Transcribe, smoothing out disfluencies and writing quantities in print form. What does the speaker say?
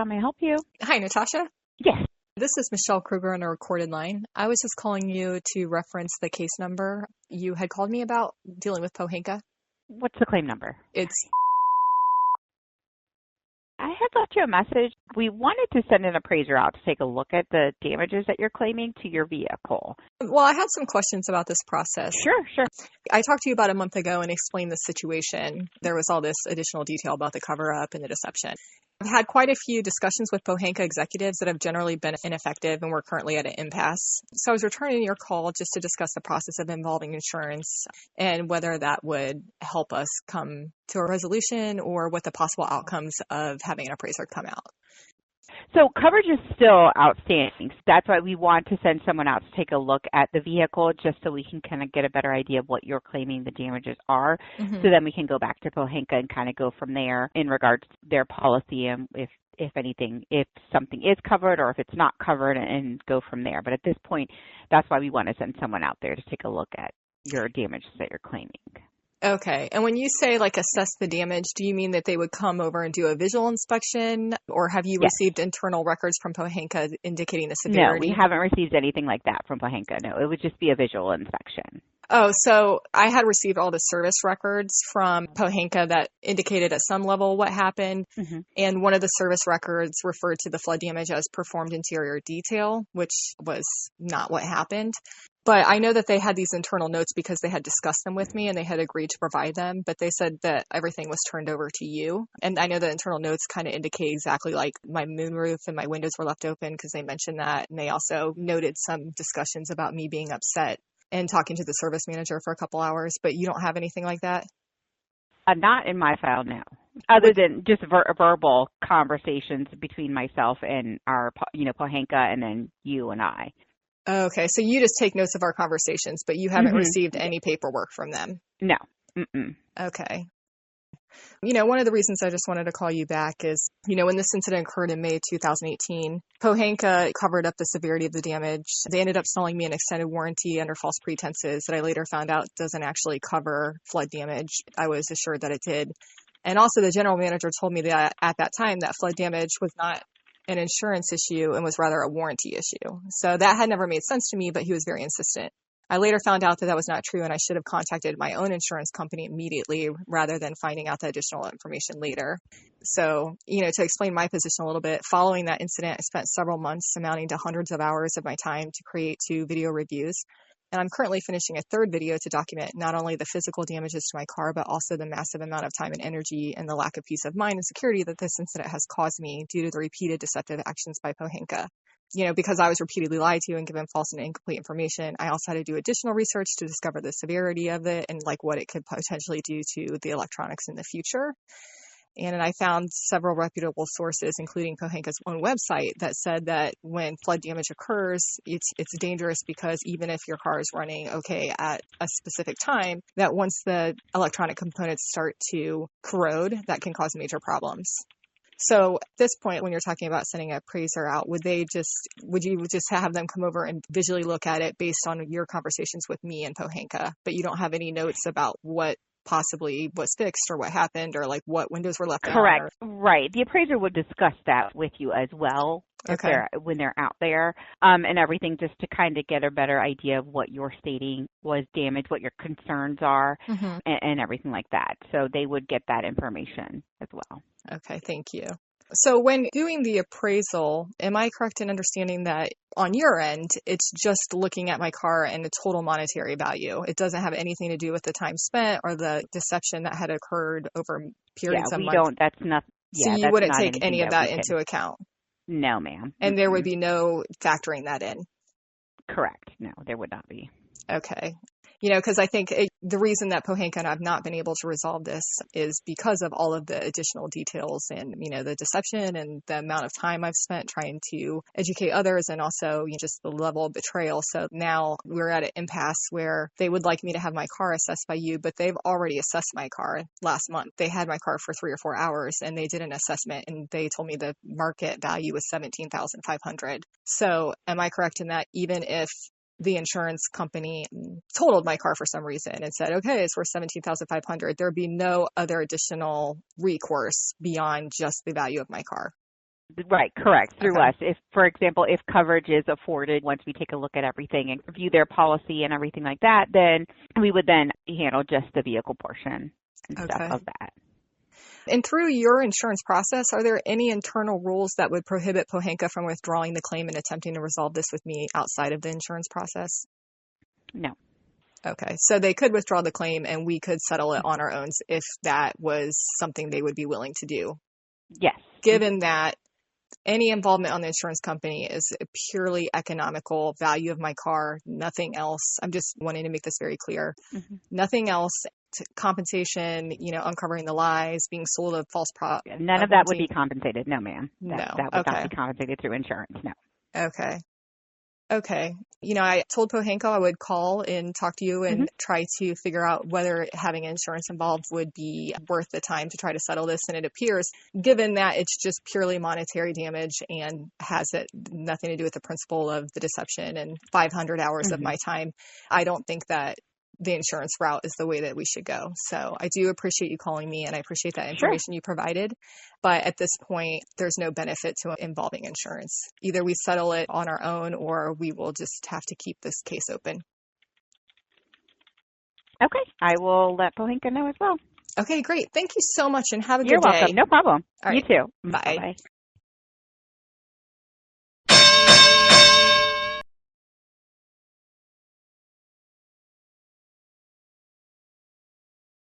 How may I help you? Hi, Natasha. Yes. This is Michelle Kruger on a recorded line. I was just calling you to reference the case number you had called me about dealing with Pohanka. What's the claim number? It's I had left you a message. We wanted to send an appraiser out to take a look at the damages that you're claiming to your vehicle. Well, I had some questions about this process. Sure. I talked to you about a month ago and explained the situation. There was all this additional detail about the cover-up and the deception. I've had quite a few discussions with Pohanka executives that have generally been ineffective, and we're currently at an impasse. So I was returning your call just to discuss the process of involving insurance and whether that would help us come to a resolution or what the possible outcomes of having an appraiser come out. So coverage is still outstanding. That's why we want to send someone out to take a look at the vehicle just so we can kind of get a better idea of what you're claiming the damages are. Mm-hmm. So then we can go back to Pohanka and kind of go from there in regards to their policy and if anything, if something is covered or if it's not covered and go from there. But at this point, that's why we want to send someone out there to take a look at your damages that you're claiming. Okay. And when you say assess the damage, do you mean that they would come over and do a visual inspection, or have you received internal records from Pohanka indicating the severity? No, we haven't received anything like that from Pohanka. No, it would just be a visual inspection. Oh, so I had received all the service records from Pohanka that indicated at some level what happened. Mm-hmm. And one of the service records referred to the flood damage as performed interior detail, which was not what happened. But I know that they had these internal notes because they had discussed them with me and they had agreed to provide them. But they said that everything was turned over to you. And I know the internal notes kind of indicate exactly my moonroof and my windows were left open because they mentioned that. And they also noted some discussions about me being upset and talking to the service manager for a couple hours. But you don't have anything like that? Not in my file, no. Other than just verbal conversations between myself and our, Pohanka and then you and I. Okay, so you just take notes of our conversations, but you haven't received any paperwork from them? No. Mm-mm. Okay. One of the reasons I just wanted to call you back is, when this incident occurred in May 2018, Pohanka covered up the severity of the damage. They ended up selling me an extended warranty under false pretenses that I later found out doesn't actually cover flood damage. I was assured that it did. And also the general manager told me that at that time that flood damage was not an insurance issue and was rather a warranty issue. So that had never made sense to me, but he was very insistent. I later found out that that was not true and I should have contacted my own insurance company immediately rather than finding out the additional information later. So, to explain my position a little bit, following that incident, I spent several months amounting to hundreds of hours of my time to create 2 video reviews. And I'm currently finishing a 3rd video to document not only the physical damages to my car, but also the massive amount of time and energy and the lack of peace of mind and security that this incident has caused me due to the repeated deceptive actions by Pohanka. Because I was repeatedly lied to and given false and incomplete information, I also had to do additional research to discover the severity of it and what it could potentially do to the electronics in the future. And I found several reputable sources, including Pohanka's own website, that said that when flood damage occurs, it's dangerous because even if your car is running okay at a specific time, that once the electronic components start to corrode, that can cause major problems. So at this point, when you're talking about sending an appraiser out, would you just have them come over and visually look at it based on your conversations with me and Pohanka, but you don't have any notes about what possibly was fixed or what happened or what windows were left out? Correct. Right. The appraiser would discuss that with you as well when they're out there and everything, just to kind of get a better idea of what you're stating was damaged, what your concerns are, and everything like that. So they would get that information as well. Okay, thank you. So when doing the appraisal, am I correct in understanding that on your end, it's just looking at my car and the total monetary value? It doesn't have anything to do with the time spent or the deception that had occurred over periods of months? Yeah, we don't. That's not. So you wouldn't take any of that into account? No, ma'am. And there would be no factoring that in? Correct. No, there would not be. Okay. Because I think the reason that Pohanka and I have not been able to resolve this is because of all of the additional details and, the deception and the amount of time I've spent trying to educate others and also just the level of betrayal. So now we're at an impasse where they would like me to have my car assessed by you, but they've already assessed my car last month. They had my car for 3 or 4 hours and they did an assessment and they told me the market value was $17,500. So am I correct in that even if the insurance company totaled my car for some reason and said, okay, it's worth $17,500, there'd be no other additional recourse beyond just the value of my car? Right, correct, through Okay. us. If, for example, if coverage is afforded, once we take a look at everything and review their policy and everything like that, then we would then handle just the vehicle portion and stuff Okay. of that. And through your insurance process, are there any internal rules that would prohibit Pohanka from withdrawing the claim and attempting to resolve this with me outside of the insurance process? No. Okay. So they could withdraw the claim and we could settle it on our own if that was something they would be willing to do. Yes. Given that any involvement on the insurance company is a purely economical value of my car, nothing else. I'm just wanting to make this very clear. Mm-hmm. Nothing else. Compensation, uncovering the lies, being sold a false None of that would be compensated. No, ma'am. No. That would not be compensated through insurance. No. Okay. Okay. I told Pohanka I would call and talk to you and try to figure out whether having insurance involved would be worth the time to try to settle this. And it appears, given that it's just purely monetary damage and has nothing to do with the principle of the deception and 500 hours of my time, I don't think that the insurance route is the way that we should go. So I do appreciate you calling me and I appreciate that information you provided. But at this point, there's no benefit to involving insurance. Either we settle it on our own or we will just have to keep this case open. Okay. I will let Pohanka know as well. Okay, great. Thank you so much and have a good day. You're welcome. No problem. All right. You too. Bye. Bye-bye.